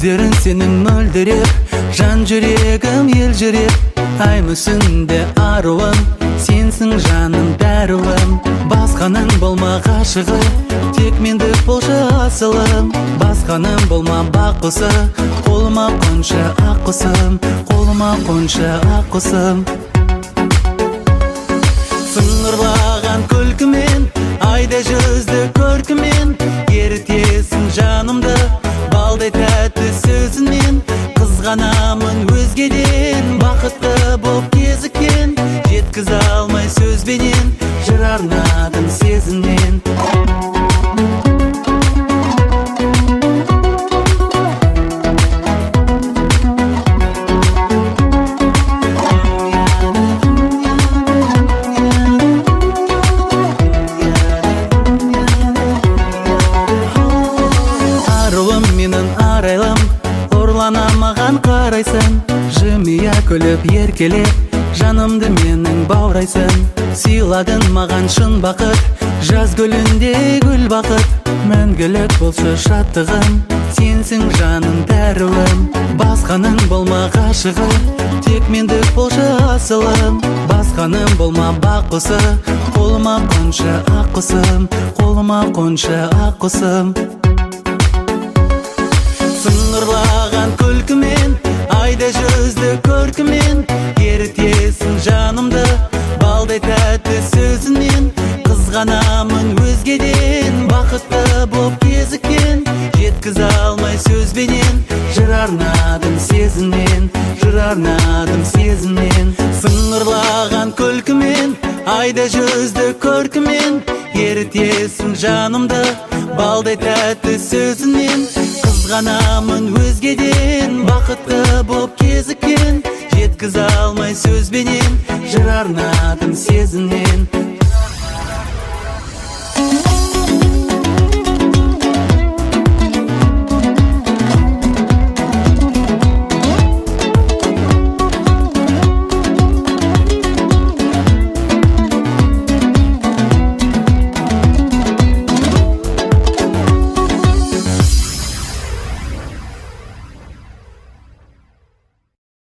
Көздерің сенің мөлдіреп, жан жүрегім елжіреп. Ай мүсінде аруым, сенсің жаным дәруім. Басқаның болма ғашығы, тек мендік болшы асылым. Басқаның болма бақұсы, қолыма қоншы ақ құсым, қолыма қоншы ақ құсым. Сыңғырлаған күлкімен, айда жүзді көркімен, ерітесің жанымды балдай тәтті сөзінмен. Қызғанамын өзгеден, бақытты боп кезіккен, жеткізе алмай сөзбенен, жыр арнадым сезімнен. Аруым менің арайлым, ұрлана маған қарайсың. Жымия күліп еркелеп, жанымды менің баурайсың. Сыйладың маған шын бақыт, жаз гүлінде гүл бақыт. Мәңгілік болшы шаттығым, сенсің жаным дәруім. Басқаның болма ғашығы, тек мендік болшы асылым. Басқаның болма бақұсы, қолыма қоншы ақ құсым, қолыма қоншы ақ құсым. Сыңғырлаған күлкімен, айда жүзді көркімен, ерітесің жанымды балдай тәтті сөзінмен. Қызғанамын өзгеден, бақытты боп кезіккен, жеткізе алмай сөзбенен, жыр арнадым сезімнен, жыр арнадым сезімнен. Сыңғырлаған күлкімен, айда жүзді көркімен, ерітесің жанымды балдай тәтті сөзінмен. Қызғанамын өзгеден, бақытты боп кезіккен, жеткізе алмай сөзбенен, жыр арнадым сезімнен.